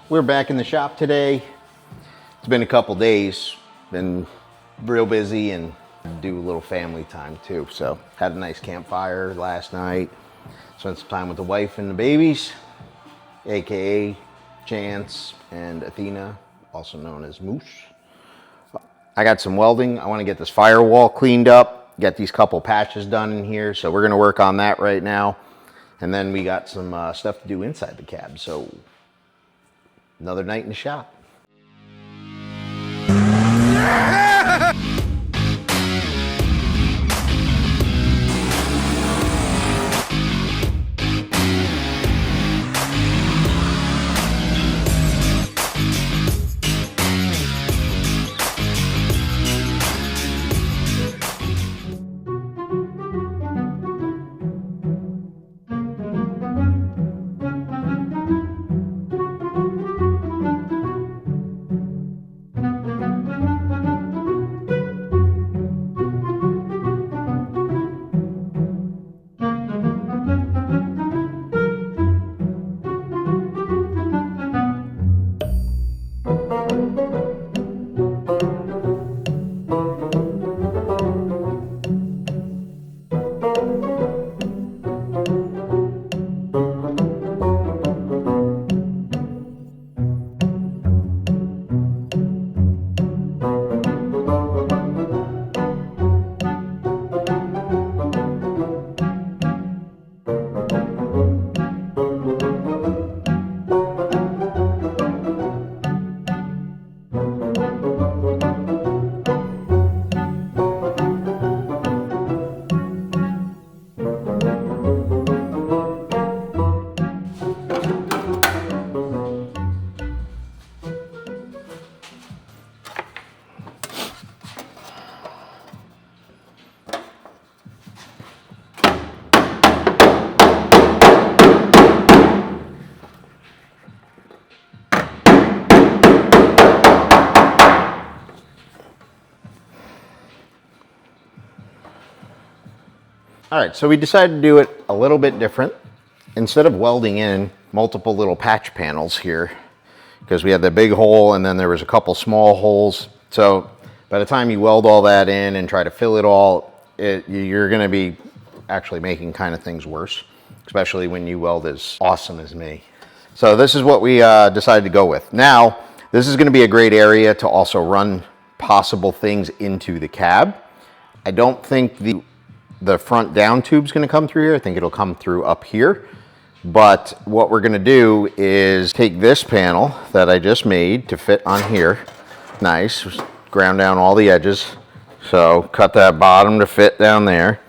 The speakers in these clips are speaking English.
We're back in the shop today. It's been a couple days, been real busy and do a little family time too. So had a nice campfire last night, spent some time with the wife and the babies, AKA Chance and Athena, also known as Moose. I got some welding. I want to get this firewall cleaned up, get these couple patches done in here. So we're gonna work on that right now. And then we got some stuff to do inside the cab. So another night in the shop. All right, so we decided to do it a little bit different. Instead of welding in multiple little patch panels here, because we had the big hole and then there was a couple small holes. So by the time you weld all that in and try to fill it all, you're gonna be actually making kind of things worse, especially when you weld as awesome as me. So this is what we decided to go with. Now, this is gonna be a great area to also run possible things into the cab. I don't think the front down tube's gonna come through here. I think it'll come through up here. But what we're gonna do is take this panel that I just made to fit on here. Nice, just ground down all the edges. So cut that bottom to fit down there.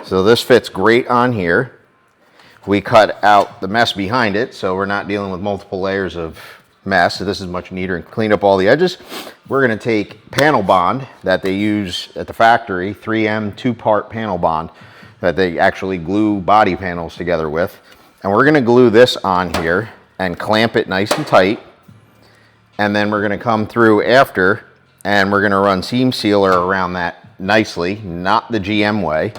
So this fits great on here. We cut out the mess behind it, so we're not dealing with multiple layers of mess. So this is much neater and clean up all the edges. We're gonna take panel bond that they use at the factory, 3M 2-part panel bond that they actually glue body panels together with. And we're gonna glue this on here and clamp it nice and tight. And then we're gonna come through after and we're gonna run seam sealer around that nicely, not the GM way.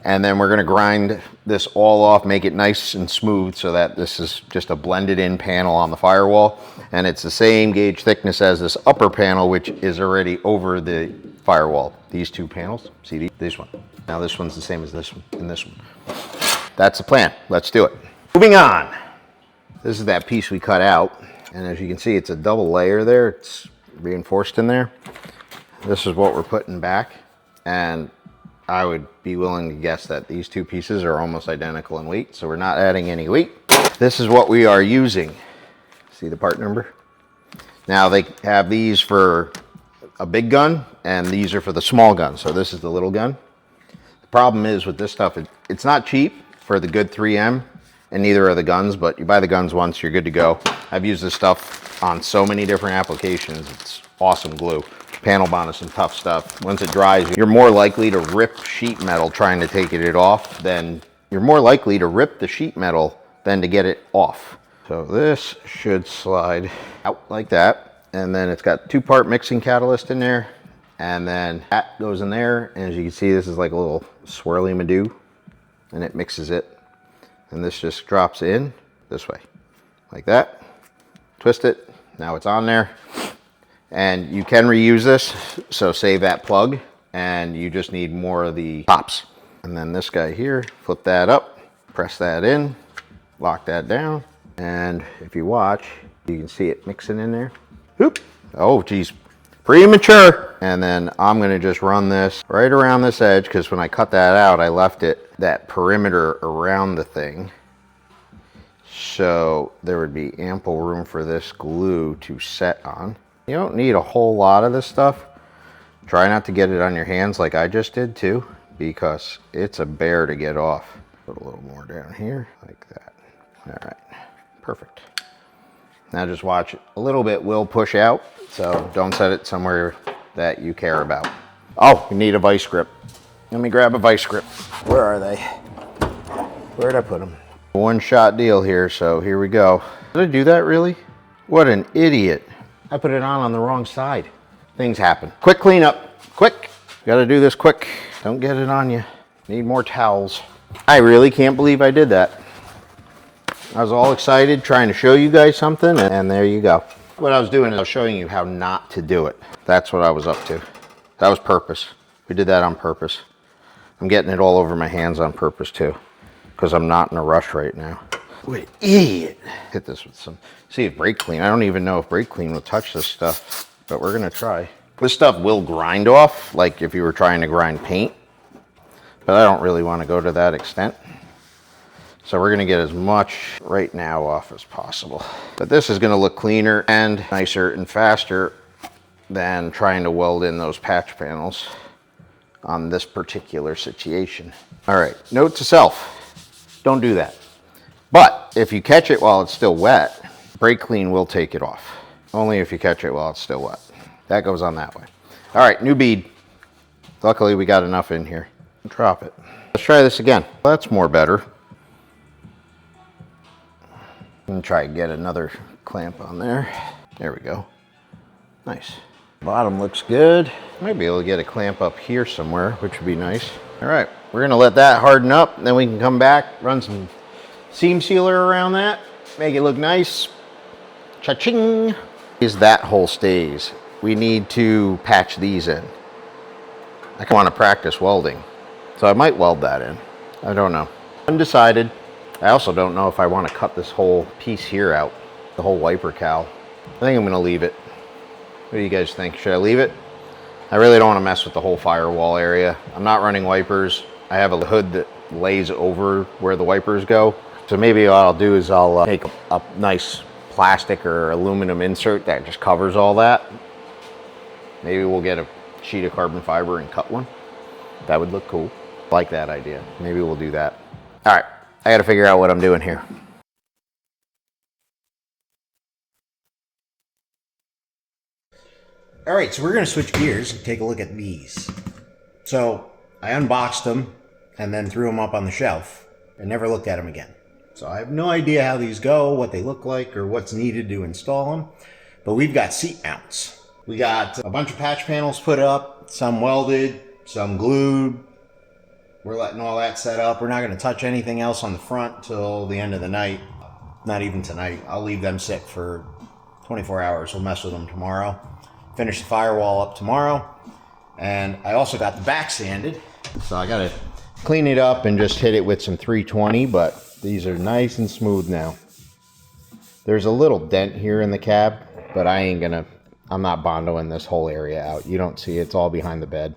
And then we're gonna grind this all off, make it nice and smooth so that this is just a blended in panel on the firewall. And it's the same gauge thickness as this upper panel, which is already over the firewall. These two panels, see this one. Now this one's the same as this one and this one. That's the plan, let's do it. Moving on. This is that piece we cut out. And as you can see, it's a double layer there. It's reinforced in there. This is what we're putting back. And I would be willing to guess that these two pieces are almost identical in weight, so we're not adding any weight. This is what we are using. See the part number? Now they have these for a big gun, and these are for the small gun. So this is the little gun. The problem is with this stuff, it's not cheap for the good 3M, and neither are the guns, but you buy the guns once, you're good to go. I've used this stuff on so many different applications. It's awesome glue. Panel bond is some tough stuff. Once it dries, you're more likely to rip sheet metal trying to take it off than you're more likely to rip the sheet metal than to get it off. So this should slide out like that. And then it's got 2-part mixing catalyst in there. And then that goes in there. And as you can see, this is like a little swirly Madoo, and it mixes it. And this just drops in this way, like that. twist it. Now it's on there. And you can reuse this, so save that plug, and you just need more of the tops. And then this guy here, flip that up, press that in, lock that down, and if you watch, you can see it mixing in there. Oop. Oh, geez, premature. And then I'm gonna just run this right around this edge, because when I cut that out, I left it that perimeter around the thing. So there would be ample room for this glue to set on. You don't need a whole lot of this stuff. Try not to get it on your hands like I just did too, because it's a bear to get off. Put a little more down here, like that. All right, perfect. Now just watch it. A little bit will push out, so don't set it somewhere that you care about. Oh, you need a vice grip. Let me grab a vice grip. Where are they? Where'd I put them? One shot deal here, so here we go. Did I do that really? What an idiot. I put it on the wrong side. Things happen. Quick cleanup, quick. Gotta do this quick. Don't get it on you. Need more towels. I really can't believe I did that. I was all excited trying to show you guys something, and there you go. What I was doing is I was showing you how not to do it. That's what I was up to. That was purpose. We did that on purpose. I'm getting it all over my hands on purpose too, because I'm not in a rush right now. What an idiot. Hit this with some, see if brake clean. I don't even know if brake clean will touch this stuff, but we're gonna try. This stuff will grind off, like if you were trying to grind paint, but I don't really want to go to that extent. So we're gonna get as much right now off as possible. But this is gonna look cleaner and nicer and faster than trying to weld in those patch panels on this particular situation. All right, note to self, don't do that. But if you catch it while it's still wet, brake clean will take it off. Only if you catch it while it's still wet. That goes on that way. All right, new bead. Luckily we got enough in here. Drop it. Let's try this again. That's more better. And try to get another clamp on there. There we go. Nice. Bottom looks good. Might be able to get a clamp up here somewhere, which would be nice. All right, we're gonna let that harden up, then we can come back, run some seam sealer around that, make it look nice. Cha-ching! Is that hole stays. We need to patch these in. I want to practice welding, so I might weld that in. I don't know. Undecided. I also don't know if I want to cut this whole piece here out, the whole wiper cowl. I think I'm going to leave it. What do you guys think? Should I leave it? I really don't want to mess with the whole firewall area. I'm not running wipers. I have a hood that lays over where the wipers go. So maybe what I'll do is I'll make a nice plastic or aluminum insert that just covers all that. Maybe we'll get a sheet of carbon fiber and cut one. That would look cool. Like that idea. Maybe we'll do that. All right, I got to figure out what I'm doing here. All right, so we're going to switch gears and take a look at these. So I unboxed them and then threw them up on the shelf and never looked at them again. So I have no idea how these go, what they look like, or what's needed to install them. But we've got seat mounts. We got a bunch of patch panels put up, some welded, some glued. We're letting all that set up. We're not going to touch anything else on the front till the end of the night. Not even tonight. I'll leave them sit for 24 hours. We'll mess with them tomorrow. Finish the firewall up tomorrow. And I also got the back sanded. So I got to clean it up and just hit it with some 320, but these are nice and smooth now. There's a little dent here in the cab, but I'm not bondoing this whole area out. You don't see it, it's all behind the bed.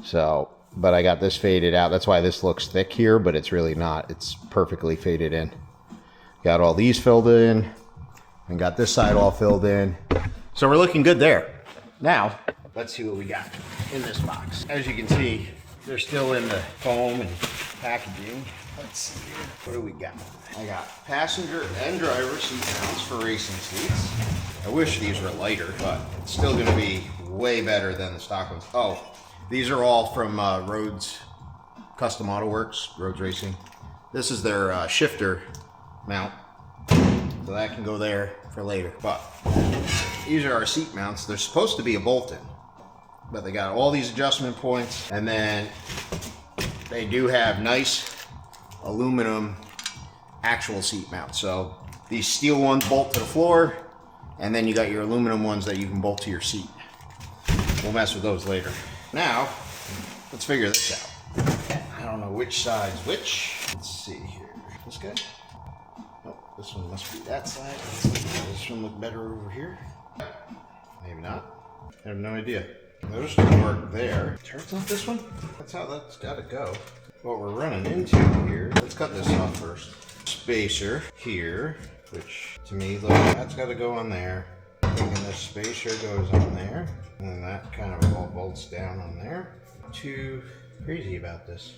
So, but I got this faded out. That's why this looks thick here, but it's really not. It's perfectly faded in. Got all these filled in and got this side all filled in. So we're looking good there. Now, let's see what we got in this box. As you can see, they're still in the foam and packaging. Let's see here. What do we got? I got passenger and driver seat mounts for racing seats. I wish these were lighter, but it's still going to be way better than the stock ones. Oh, these are all from Rhodes Custom Auto Works, Rhodes Racing. This is their shifter mount, so that can go there for later. But these are our seat mounts. They're supposed to be a bolt-in, but they got all these adjustment points, and then they do have nice aluminum actual seat mounts. So these steel ones bolt to the floor, And then you got your aluminum ones that you can bolt to your seat. We'll mess with those later. Now, let's figure this out. I don't know which side's which. Let's see here. This guy? Nope, this one must be that side. This one look better over here. Maybe not. I have no idea. Those two work there. Turns out this one? That's how that's gotta go. What we're running into here, let's cut this off first. Spacer here, which to me, look, that's gotta go on there. And this spacer goes on there. And then that kind of all bolts down on there. Too crazy about this.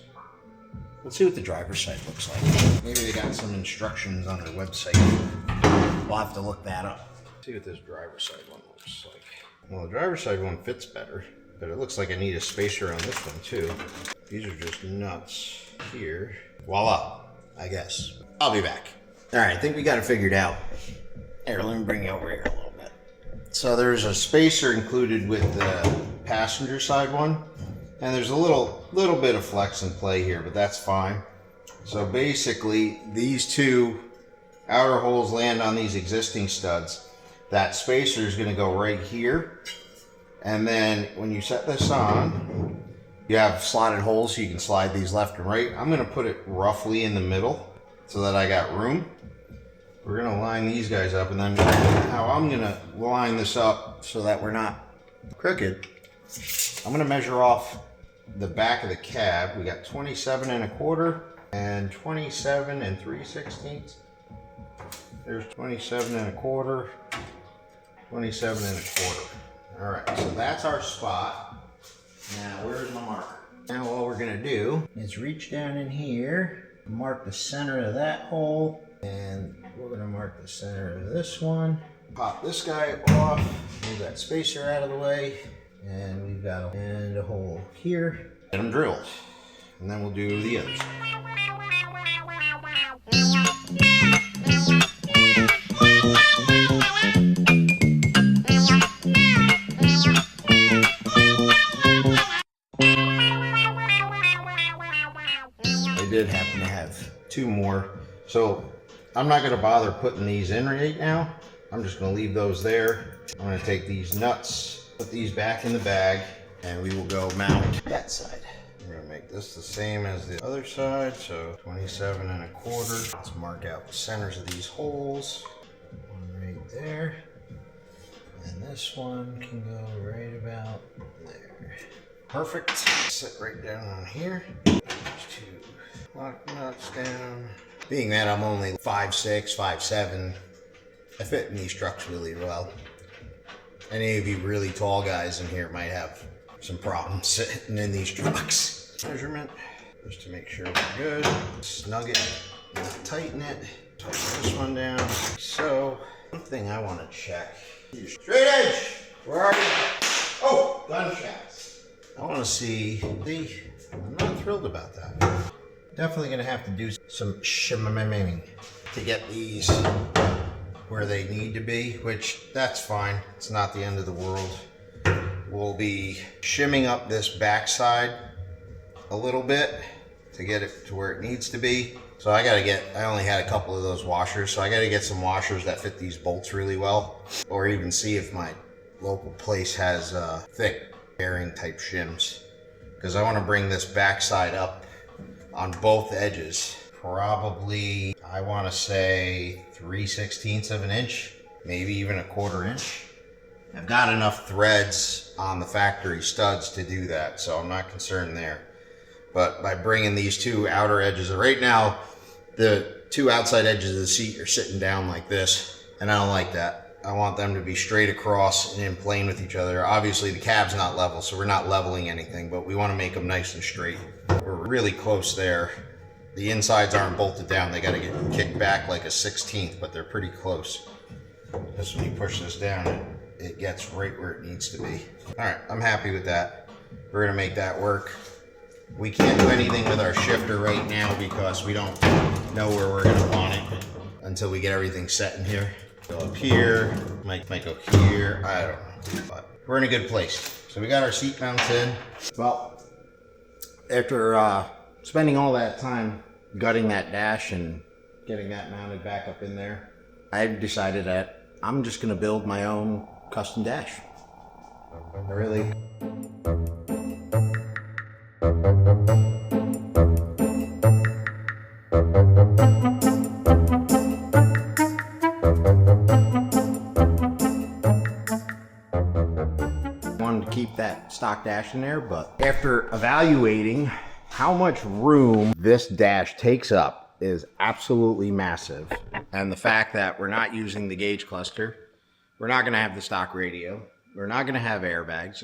Let's see what the driver's side looks like. Maybe they got some instructions on their website. We'll have to look that up. See what this driver's side one looks like. Well, the driver's side one fits better, but it looks like I need a spacer on this one too. These are just nuts here. Voila, I guess. I'll be back. All right, I think we got it figured out. Here, let me bring you over here a little bit. So there's a spacer included with the passenger side one, and there's a little bit of flex and play here, but that's fine. So basically, these two outer holes land on these existing studs. That spacer is going to go right here, and then when you set this on, you have slotted holes so you can slide these left and right. I'm going to put it roughly in the middle so that I got room. We're going to line these guys up, and then how I'm going to line this up so that we're not crooked, I'm going to measure off the back of the cab. We got 27 1/4 and 27 3/16. There's 27 1/4, 27 1/4. All right, so that's our spot. Now, where's my marker? Now what we're gonna do is reach down in here, mark the center of that hole, and we're gonna mark the center of this one. Pop this guy off, move that spacer out of the way, and we've got a hole here. Get them drilled, and then we'll do the others. I did happen to have two more, so I'm not going to bother putting these in right now. I'm just going to leave those there. I'm going to take these nuts, put these back in the bag, and we will go mount that side. We're going to make this the same as the other side, so 27 1/4. Let's mark out the centers of these holes. One right there, and this one can go right about there. Perfect. Sit right down on here. There's two lock nuts down. Being that I'm only 5'6", 5'7", I fit in these trucks really well. Any of you really tall guys in here might have some problems sitting in these trucks. Measurement, just to make sure we're good. Snug it, not tighten it. Tighten this one down. So, one thing I want to check. Straight edge! Where are you? Oh, gunshots. I want to see. I'm not thrilled about that. Definitely going to have to do some shimming to get these where they need to be, which that's fine. It's not the end of the world. We'll be shimming up this backside a little bit to get it to where it needs to be. So I only had a couple of those washers, so I got to get some washers that fit these bolts really well, or even see if my local place has thick bearing type shims, because I want to bring this backside up on both edges. Probably, I want to say 3/16 of an inch, maybe even 1/4 inch. I've got enough threads on the factory studs to do that, so I'm not concerned there. But by bringing these two outer edges, right now, the two outside edges of the seat are sitting down like this, and I don't like that. I want them to be straight across and in plane with each other. Obviously, the cab's not level, so we're not leveling anything, but we want to make them nice and straight. We're really close there. The insides aren't bolted down. They got to get kicked back like a 16th, but they're pretty close. Just when you push this down, it gets right where it needs to be. All right, I'm happy with that. We're gonna make that work. We can't do anything with our shifter right now because we don't know where we're gonna want it until we get everything set in here. Go up here, might go here, I don't know, but we're in a good place. So we got our seat mounts in. Well, after spending all that time gutting that dash and getting that mounted back up in there, I decided that I'm just gonna build my own custom dash. I really. Wanted to keep that stock dash in there, but after evaluating how much room this dash takes up is absolutely massive. And the fact that we're not using the gauge cluster, we're not gonna have the stock radio, we're not gonna have airbags,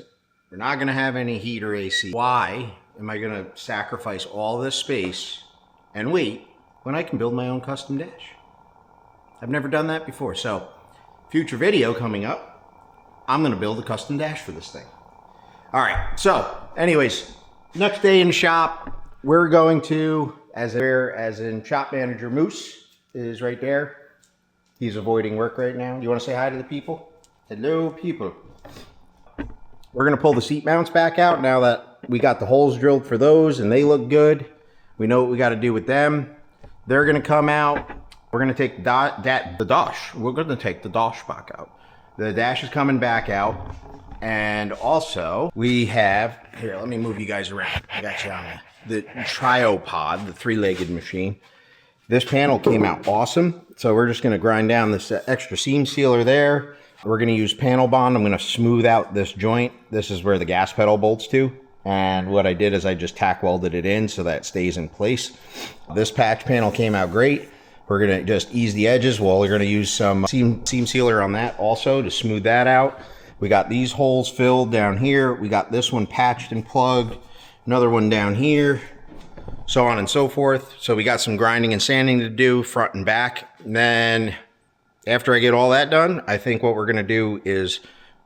we're not gonna have any heat or AC. Why am I gonna sacrifice all this space and wait when I can build my own custom dash? I've never done that before. So future video coming up, I'm gonna build a custom dash for this thing. All right, so anyways, next day in the shop, we're going to, as in shop manager Moose is right there. He's avoiding work right now. You wanna say hi to the people? Hello, people. We're gonna pull the seat mounts back out now that we got the holes drilled for those and they look good. We know what we gotta do with them. They're gonna come out. We're gonna take the dash. We're gonna take the dash back out. The dash is coming back out. And also we have, here, let me move you guys around. I got you on the triopod, the three-legged machine. This panel came out awesome. So we're just gonna grind down this extra seam sealer there. We're gonna use panel bond. I'm gonna smooth out this joint. This is where the gas pedal bolts to. And what I did is I just tack welded it in so that it stays in place. This patch panel came out great. We're gonna just ease the edges. Well, we're gonna use some seam sealer on that also to smooth that out. We got these holes filled down here. We got this one patched and plugged. Another one down here, so on and so forth. So we got some grinding and sanding to do front and back. And then after I get all that done, I think what we're gonna do is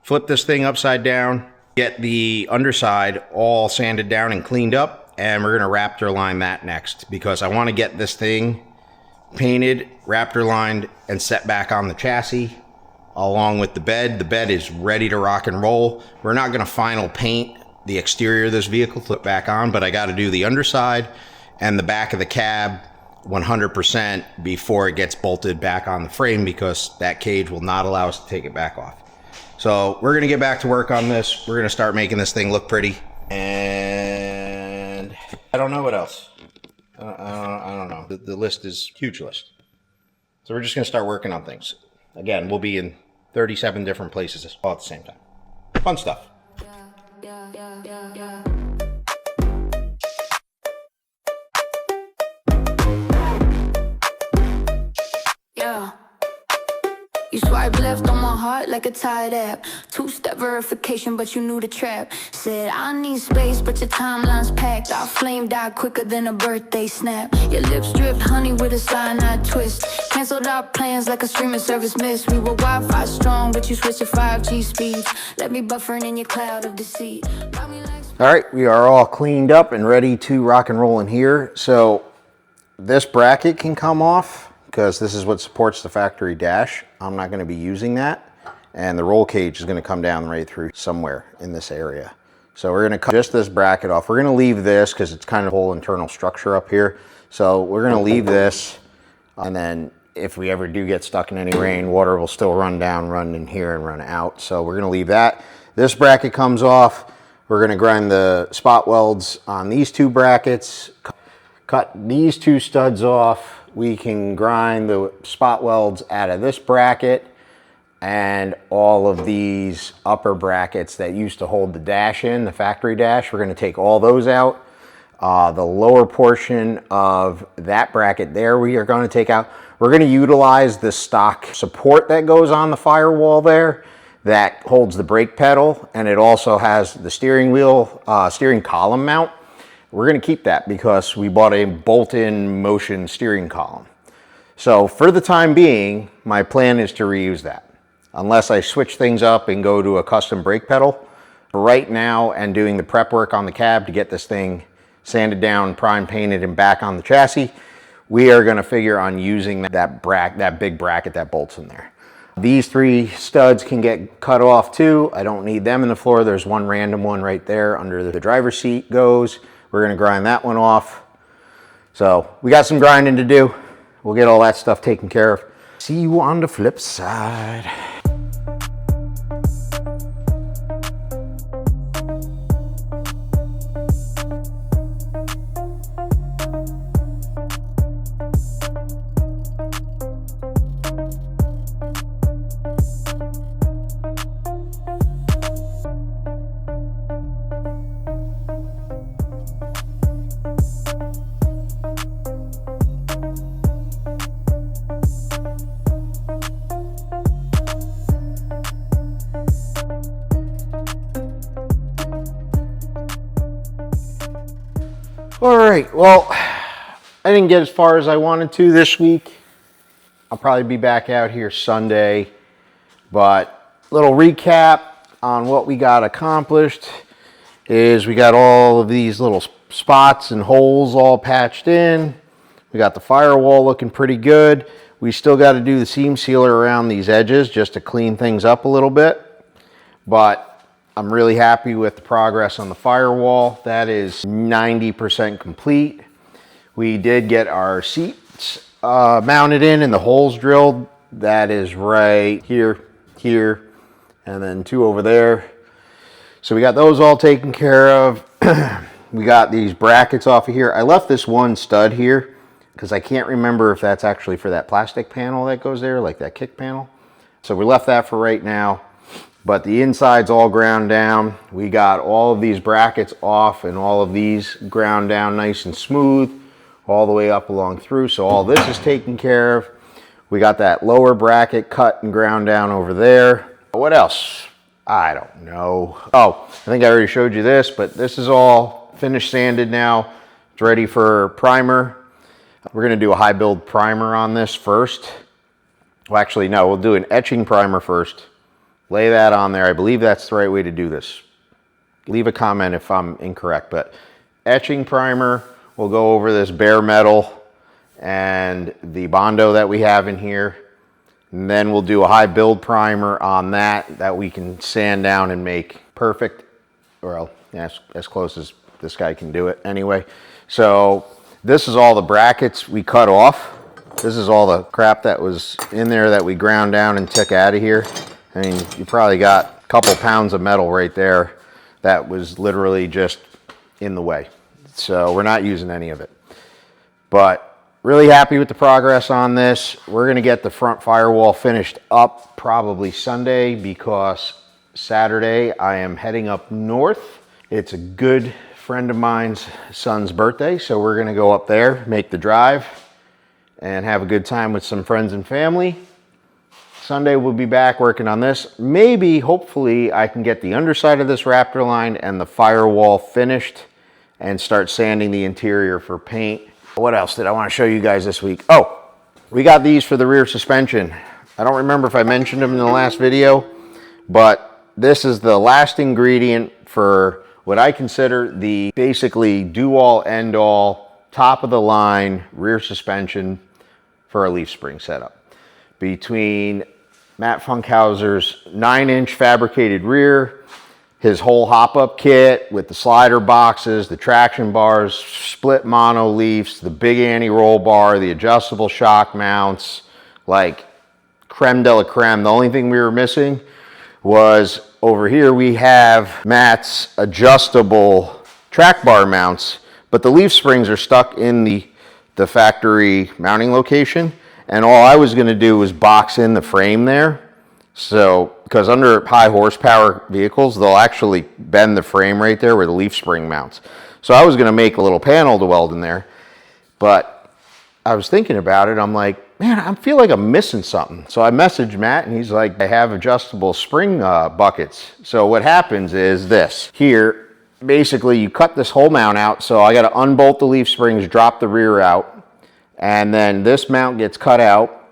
flip this thing upside down, get the underside all sanded down and cleaned up, and we're gonna Raptor line that next because I wanna get this thing painted, Raptor lined, and set back on the chassis along with the bed. The bed is ready to rock and roll. We're not gonna final paint the exterior of this vehicle to put back on, but I gotta do the underside and the back of the cab 100% before it gets bolted back on the frame because that cage will not allow us to take it back off. So we're gonna get back to work on this. We're gonna start making this thing look pretty. And I don't know what else. I don't know. The list is a huge list. So we're just gonna start working on things. Again, we'll be in 37 different places all at the same time. Fun stuff. You swipe left on my heart like a Tide app. Two-step verification, but you knew the trap. Said I need space, but your timeline's packed. Our flame died quicker than a birthday snap. Your lips dripped honey with a cyanide twist. Canceled our plans like a streaming service missed. We were Wi-Fi strong, but you switched to 5G speeds. Let me buffering in your cloud of deceit. All right, we are all cleaned up and ready to rock and roll in here. So this bracket can come off because this is what supports the factory dash. I'm not gonna be using that. And the roll cage is gonna come down right through somewhere in this area. So we're gonna cut just this bracket off. We're gonna leave this because it's kind of a whole internal structure up here. So we're gonna leave this, and then if we ever do get stuck in any rain, water will still run down, run in here and run out. So we're gonna leave that. This bracket comes off. We're gonna grind the spot welds on these two brackets, cut these two studs off. We can grind the spot welds out of this bracket and all of these upper brackets that used to hold the dash in, the factory dash. We're gonna take all those out. The lower portion of that bracket there we are gonna take out. We're gonna utilize the stock support that goes on the firewall there that holds the brake pedal, and it also has the steering wheel, steering column mount. We're gonna keep that because we bought a bolt-in motion steering column. So for the time being, my plan is to reuse that. Unless I switch things up and go to a custom brake pedal. For right now, and doing the prep work on the cab to get this thing sanded down, prime painted, and back on the chassis, we are gonna figure on using that big bracket that bolts in there. These three studs can get cut off too. I don't need them in the floor. There's one random one right there under the driver's seat goes. We're gonna grind that one off. So we got some grinding to do. We'll get all that stuff taken care of. See you on the flip side. All right, well, I didn't get as far as I wanted to this week. I'll probably be back out here Sunday, but little recap on what we got accomplished is we got all of these little spots and holes all patched in. We got the firewall looking pretty good. We still got to do the seam sealer around these edges just to clean things up a little bit, but I'm really happy with the progress on the firewall. That is 90% complete. We did get our seats mounted in and the holes drilled. That is right here, here, and then 2 over there. So we got those all taken care of. We got these brackets off of here. I left this one stud here because I can't remember if that's actually for that plastic panel that goes there, like that kick panel. So we left that for right now. But the inside's all ground down. We got all of these brackets off and all of these ground down nice and smooth all the way up along through. So all this is taken care of. We got that lower bracket cut and ground down over there. What else? I don't know. Oh, I think I already showed you this, but this is all finished sanded now. It's ready for primer. We're gonna do a high build primer on this first. Well, actually, no, we'll do an etching primer first. Lay that on there. I believe that's the right way to do this. Leave a comment if I'm incorrect, but etching primer, we'll go over this bare metal and the bondo that we have in here. And then we'll do a high build primer on that we can sand down and make perfect, well, as close as this guy can do it anyway. So this is all the brackets we cut off. This is all the crap that was in there that we ground down and took out of here. I mean, you probably got a couple pounds of metal right there that was literally just in the way. So we're not using any of it. But really happy with the progress on this. We're gonna get the front firewall finished up probably Sunday because Saturday I am heading up north. It's a good friend of mine's son's birthday, so we're gonna go up there, make the drive, and have a good time with some friends and family. Sunday we'll be back working on this. Maybe, hopefully, I can get the underside of this Raptor line and the firewall finished and start sanding the interior for paint. What else did I want to show you guys this week? Oh, we got these for the rear suspension. I don't remember if I mentioned them in the last video, but this is the last ingredient for what I consider the basically do-all, end-all, top of the line rear suspension for a leaf spring setup. Between Matt Funkhauser's 9-inch fabricated rear, his whole hop-up kit with the slider boxes, the traction bars, split mono leafs, the big anti-roll bar, the adjustable shock mounts, like creme de la creme. The only thing we were missing was over here we have Matt's adjustable track bar mounts, but the leaf springs are stuck in the factory mounting location. And all I was going to do was box in the frame there. So, because under high horsepower vehicles, they'll actually bend the frame right there where the leaf spring mounts. So I was going to make a little panel to weld in there. But I was thinking about it. I'm like, man, I feel like I'm missing something. So I messaged Matt and he's like, I have adjustable spring buckets. So what happens is this. Here, basically you cut this whole mount out. So I got to unbolt the leaf springs, drop the rear out. And then this mount gets cut out,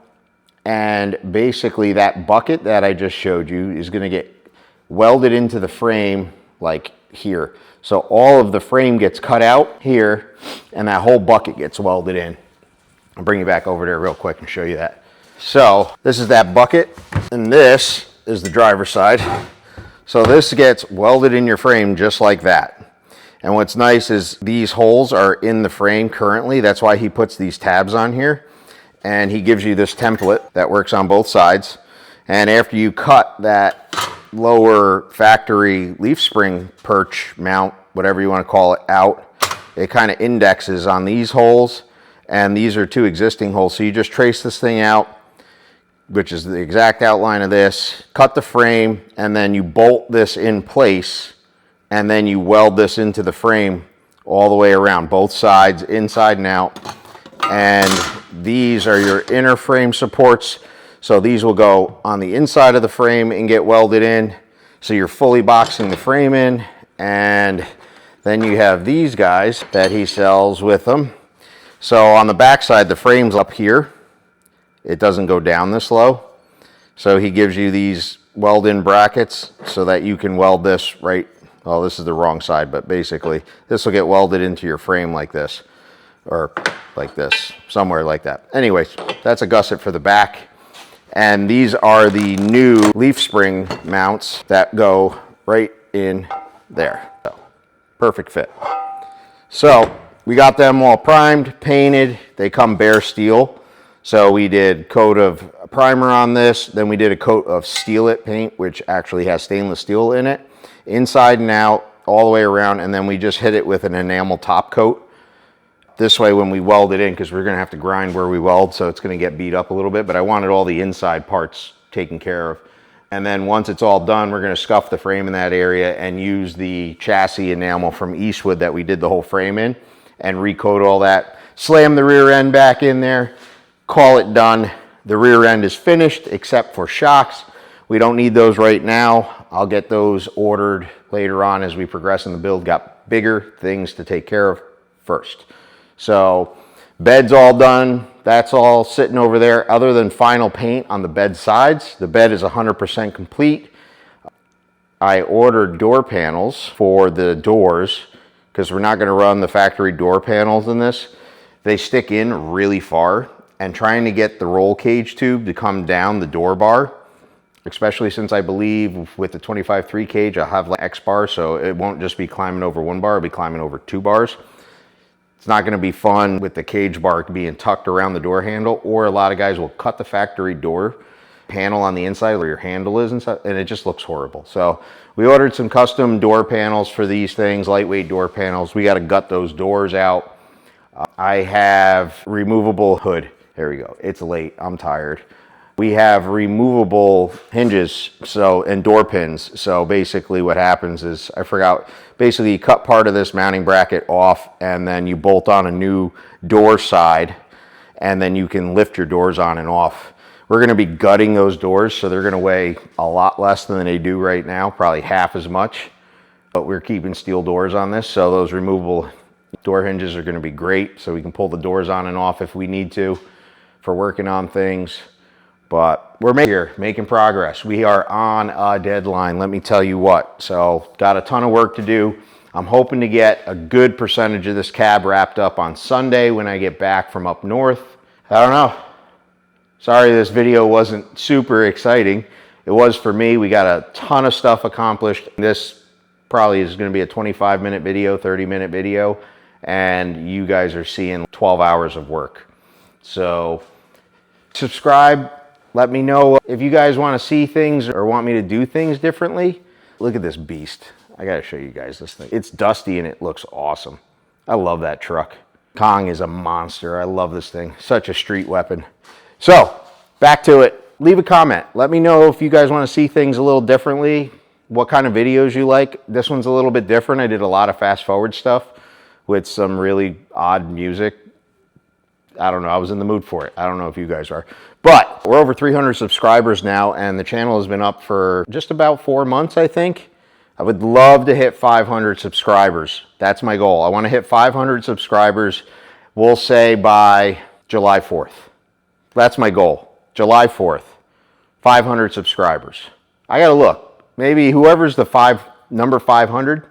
and basically that bucket that I just showed you is going to get welded into the frame like here. So all of the frame gets cut out here, and that whole bucket gets welded in. I'll bring you back over there real quick and show you that. So this is that bucket, and this is the driver's side. So this gets welded in your frame just like that. And what's nice is these holes are in the frame currently. That's why he puts these tabs on here. And he gives you this template that works on both sides. And after you cut that lower factory leaf spring perch mount, whatever you want to call it, out, it kind of indexes on these holes. And these are 2 existing holes. So you just trace this thing out, which is the exact outline of this, cut the frame, and then you bolt this in place. And then you weld this into the frame all the way around, both sides, inside and out. And these are your inner frame supports. So these will go on the inside of the frame and get welded in. So you're fully boxing the frame in. And Then you have these guys that he sells with them. So on the back side, the frame's up here. It doesn't go down this low. So he gives you these weld-in brackets so that you can weld this right. Well, this is the wrong side, but basically this will get welded into your frame like this, or like this, somewhere like that. Anyways, that's a gusset for the back. And these are the new leaf spring mounts that go right in there. So, perfect fit. So we got them all primed, painted. They come bare steel. So we did coat of primer on this. Then we did a coat of Steel It paint, which actually has stainless steel in it, inside and out, all the way around. And then we just hit it with an enamel top coat. This way, when we weld it in, because we're going to have to grind where we weld, so it's going to get beat up a little bit, but I wanted all the inside parts taken care of. And then once it's all done, we're going to scuff the frame in that area and use the chassis enamel from Eastwood that we did the whole frame in and recoat all that. Slam the rear end back in there, call it done. The rear end is finished except for shocks. We don't need those right now. I'll get those ordered later on as we progress in the build. Got bigger things to take care of first. So bed's all done. That's all sitting over there other than final paint on the bed sides. The bed is 100% complete. I ordered door panels for the doors because we're not going to run the factory door panels in this. They stick in really far, and trying to get the roll cage tube to come down the door bar, especially since I believe with the 25/3 cage I'll have like X bar, so it won't just be climbing over one bar, it'll be climbing over 2 bars. It's not going to be fun with the cage bar being tucked around the door handle, or a lot of guys will cut the factory door panel on the inside where your handle is and stuff, and it just looks horrible. So we ordered some custom door panels for these things, lightweight door panels. We got to gut those doors out. I have removable hood. There we go. It's late. I'm tired. We have removable hinges, and door pins. So basically what happens is, I forgot, basically you cut part of this mounting bracket off and then you bolt on a new door side, and then you can lift your doors on and off. We're going to be gutting those doors, so they're going to weigh a lot less than they do right now, probably half as much, but we're keeping steel doors on this. So those removable door hinges are going to be great, so we can pull the doors on and off if we need to for working on things. But we're making progress. We are on a deadline, let me tell you what. So got a ton of work to do. I'm hoping to get a good percentage of this cab wrapped up on Sunday when I get back from up north. I don't know. Sorry this video wasn't super exciting. It was for me. We got a ton of stuff accomplished. This probably is going to be a 25-minute video, 30-minute video, and you guys are seeing 12 hours of work. So subscribe. Let me know if you guys want to see things or want me to do things differently. Look at this beast. I got to show you guys this thing. It's dusty and it looks awesome. I love that truck. Kong is a monster. I love this thing. Such a street weapon. So back to it. Leave a comment. Let me know if you guys want to see things a little differently, what kind of videos you like. This one's a little bit different. I did a lot of fast forward stuff with some really odd music. I don't know. I was in the mood for it. I don't know if you guys are. But we're over 300 subscribers now, and the channel has been up for just about 4 months, I think. I would love to hit 500 subscribers. That's my goal. I want to hit 500 subscribers, we'll say by July 4th. That's my goal. July 4th. 500 subscribers. I got to look. Maybe whoever's the number 500,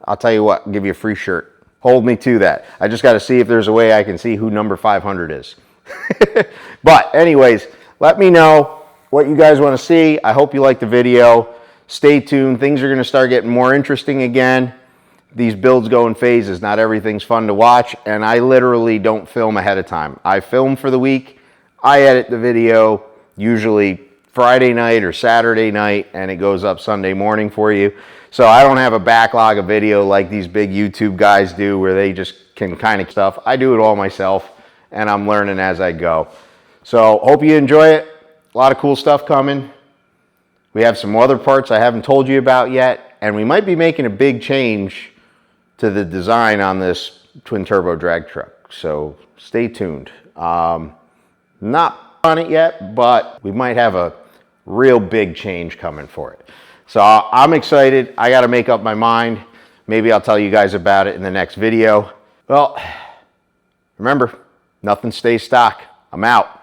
I'll tell you what, I'll give you a free shirt. Hold me to that. I just got to see if there's a way I can see who number 500 is. But anyways, let me know what you guys want to see. I hope you liked the video. Stay tuned. Things are going to start getting more interesting again. These builds go in phases. Not everything's fun to watch. And I literally don't film ahead of time. I film for the week. I edit the video usually Friday night or Saturday night, and it goes up Sunday morning for you. So I don't have a backlog of video like these big YouTube guys do where they just can kind of stuff. I do it all myself, and I'm learning as I go. So hope you enjoy it. A lot of cool stuff coming. We have some other parts I haven't told you about yet, and we might be making a big change to the design on this twin turbo drag truck. So stay tuned. Not on it yet, but we might have a real big change coming for it. So I'm excited. I got to make up my mind. Maybe I'll tell you guys about it in the next video. Well, remember, nothing stays stock. I'm out.